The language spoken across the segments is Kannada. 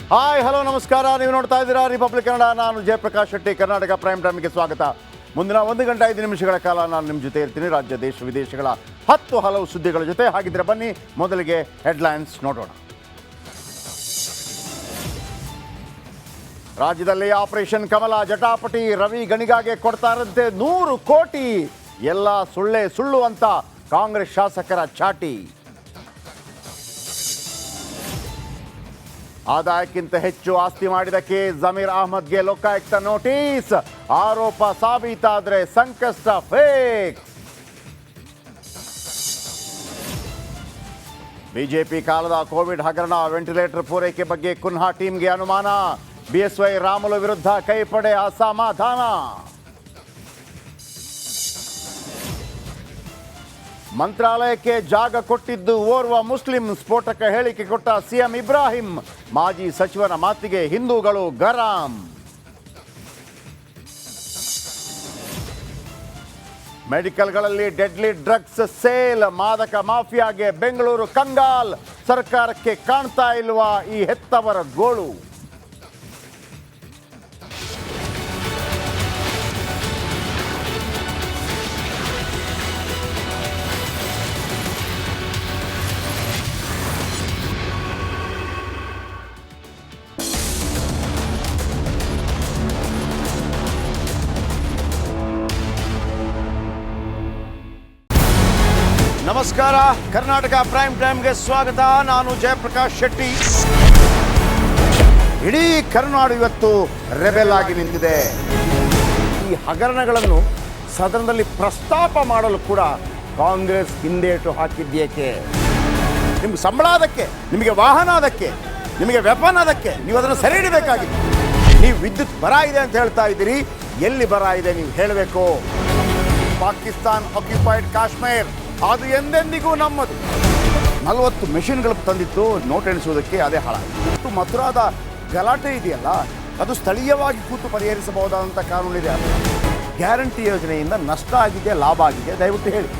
ಹಾಯ್ ಹಲೋ ನಮಸ್ಕಾರ. ನೀವು ನೋಡ್ತಾ ಇದ್ದೀರಾ ರಿಪಬ್ಲಿಕ್ ಕನ್ನಡ. ನಾನು ಜಯಪ್ರಕಾಶ್ ಶೆಟ್ಟಿ. ಕರ್ನಾಟಕ ಪ್ರೈಮ್ ಟೈಮ್ಗೆ ಸ್ವಾಗತ. ಮುಂದಿನ 1 ಗಂಟೆ 5 ನಿಮಿಷಗಳ ಕಾಲ ನಾನು ನಿಮ್ಮ ಜೊತೆ ಇರ್ತೀನಿ. ರಾಜ್ಯ ದೇಶ ವಿದೇಶಗಳ 10 ಹಲವು ಸುದ್ದಿಗಳ ಜೊತೆ. ಹಾಗಿದ್ರೆ ಬನ್ನಿ ಮೊದಲಿಗೆ ಹೆಡ್ಲೈನ್ಸ್ ನೋಡೋಣ. ರಾಜ್ಯದಲ್ಲಿ ಆಪರೇಷನ್ ಕಮಲ ಜಟಾಪಟಿ. ರವಿ ಗಣಿಗಾಗೆ ಕೊಡ್ತಾ ಇರಂತೆ 100 ಕೋಟಿ. ಎಲ್ಲ ಸುಳ್ಳು ಅಂತ ಕಾಂಗ್ರೆಸ್ ಶಾಸಕರ ಚಾಟಿ. ಆದಾಯಕ್ಕಿಂತ ಹೆಚ್ಚು ಆಸ್ತಿ ಮಾಡಿದಕ್ಕೆ ಜಮೀರ್ ಅಹಮದ್ಗೆ ಲೋಕಾಯುಕ್ತ ನೋಟಿಸ್. ಆರೋಪ ಸಾಬೀತಾದರೆ ಸಂಕಷ್ಟ ಫೇಕ್. ಬಿಜೆಪಿ ಕಾಲದ ಕೋವಿಡ್ ಹಗರಣ. ವೆಂಟಿಲೇಟರ್ ಪೂರೈಕೆ ಬಗ್ಗೆ ಕುನ್ಹಾ ಟೀಮ್ಗೆ ಅನುಮಾನ. ಬಿಎಸ್ವೈ ರಾಮುಲು ವಿರುದ್ಧ ಕೈಪಡೆ ಅಸಮಾಧಾನ. ಮಂತ್ರಾಲಯಕ್ಕೆ ಜಾಗ ಕೊಟ್ಟಿದ್ದು ಓರ್ವ ಮುಸ್ಲಿಂ. ಸ್ಫೋಟಕ ಹೇಳಿಕೆ ಕೊಟ್ಟ ಸಿಎಂ ಇಬ್ರಾಹಿಂ. ಮಾಜಿ ಸಚಿವನ ಮಾತಿಗೆ ಹಿಂದೂಗಳು ಗರಂ. ಮೆಡಿಕಲ್ಗಳಲ್ಲಿ ಡೆಡ್ಲಿ ಡ್ರಗ್ಸ್ ಸೇಲ್. ಮಾದಕ ಮಾಫಿಯಾಗೆ ಬೆಂಗಳೂರು ಕಂಗಾಲ್. ಸರ್ಕಾರಕ್ಕೆ ಕಾಣ್ತಾ ಇಲ್ವಾ ಈ ಹೆತ್ತವರ ಗೋಳು? ನಮಸ್ಕಾರ. ಕರ್ನಾಟಕ ಪ್ರೈಮ್ ಟೈಮ್ಗೆ ಸ್ವಾಗತ. ನಾನು ಜಯಪ್ರಕಾಶ್ ಶೆಟ್ಟಿ. ಇಡೀ ಕರ್ನಾಡು ಇವತ್ತು ರೆಬೆಲ್ ಆಗಿ ನಿಂತಿದೆ. ಈ ಹಗರಣಗಳನ್ನು ಸದನದಲ್ಲಿ ಪ್ರಸ್ತಾಪ ಮಾಡಲು ಕೂಡ ಕಾಂಗ್ರೆಸ್ ಹಿಂದೇಟು ಹಾಕಿದ್ದೇಕೆ? ನಿಮ್ಗೆ ಸಂಬಳ ಅದಕ್ಕೆ, ನಿಮಗೆ ವಾಹನ ಅದಕ್ಕೆ, ನಿಮಗೆ ವೆಪನ್ ಅದಕ್ಕೆ. ನೀವು ಅದನ್ನು ಸೆರೆ ಹಿಡಿಬೇಕಾಗಿತ್ತು. ನೀವು ವಿದ್ಯುತ್ ಬರ ಇದೆ ಅಂತ ಹೇಳ್ತಾ ಇದ್ದೀರಿ. ಎಲ್ಲಿ ಬರ ಇದೆ ನೀವು ಹೇಳಬೇಕು. ಪಾಕಿಸ್ತಾನ್ ಆಕ್ಯುಪೈಡ್ ಕಾಶ್ಮೀರ್ ಅದು ಎಂದೆಂದಿಗೂ ನಮ್ಮದು. 40 ಮೆಷಿನ್ಗಳು ತಂದಿತ್ತು ನೋಟ್ ಎಣಿಸುವುದಕ್ಕೆ, ಅದೇ ಹಾಳಾಯಿತು. ಮಥುರಾದ ಗಲಾಟೆ ಇದೆಯಲ್ಲ, ಅದು ಸ್ಥಳೀಯವಾಗಿ ಕೂತು ಪರಿಹರಿಸಬಹುದಾದಂಥ ಕಾನೂನಿದೆ. ಗ್ಯಾರಂಟಿ ಯೋಜನೆಯಿಂದ ನಷ್ಟ ಆಗಿದೆ, ಲಾಭ ಆಗಿದೆ, ದಯವಿಟ್ಟು ಹೇಳಿ.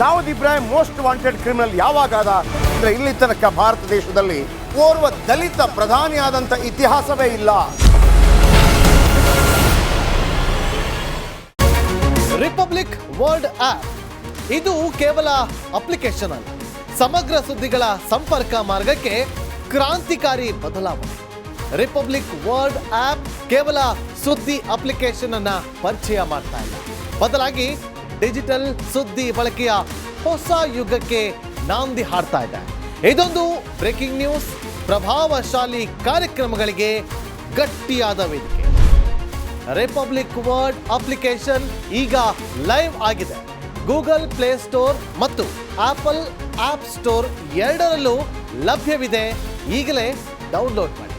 Dawood Ibrahim most wanted criminal ಯಾವಾಗಾದ ಅಂದರೆ ಇಲ್ಲಿ ತನಕ ಭಾರತ ದೇಶದಲ್ಲಿ ಓರ್ವ ದಲಿತ ಪ್ರಧಾನಿಯಾದಂಥ ಇತಿಹಾಸವೇ ಇಲ್ಲ. ರಿಪಬ್ಲಿಕ್ ವರ್ಲ್ಡ್ ಆಪ್ ಇದು ಕೇವಲ ಅಪ್ಲಿಕೇಶನ್ ಅಲ್ಲ, ಸಮಗ್ರ ಸುದ್ದಿಗಳ ಸಂಪರ್ಕ ಮಾರ್ಗಕ್ಕೆ ಕ್ರಾಂತಿಕಾರಿ ಬದಲಾವಣೆ. ರಿಪಬ್ಲಿಕ್ ವರ್ಲ್ಡ್ ಆಪ್ ಕೇವಲ ಸುದ್ದಿ ಅಪ್ಲಿಕೇಶನ್ ಅನ್ನ ಪರಿಚಯ ಮಾಡ್ತಾ ಇಲ್ಲ, ಬದಲಾಗಿ ಡಿಜಿಟಲ್ ಸುದ್ದಿ ಬಳಕೆಯ ಹೊಸ ಯುಗಕ್ಕೆ ನಾಂದಿ ಹಾಡ್ತಾ ಇದೆ. ಇದೊಂದು ಬ್ರೇಕಿಂಗ್ ನ್ಯೂಸ್, ಪ್ರಭಾವಶಾಲಿ ಕಾರ್ಯಕ್ರಮಗಳಿಗೆ ಗಟ್ಟಿಯಾದ ವೇದಿಕೆ. ರಿಪಬ್ಲಿಕ್ ವರ್ಲ್ಡ್ ಅಪ್ಲಿಕೇಶನ್ ಈಗ ಲೈವ್ ಆಗಿದೆ. ಗೂಗಲ್ ಪ್ಲೇ ಸ್ಟೋರ್ ಮತ್ತು ಆಪಲ್ ಆಪ್ ಸ್ಟೋರ್ ಎರಡರಲ್ಲೂ ಲಭ್ಯವಿದೆ. ಈಗಲೇ ಡೌನ್ಲೋಡ್ ಮಾಡಿ.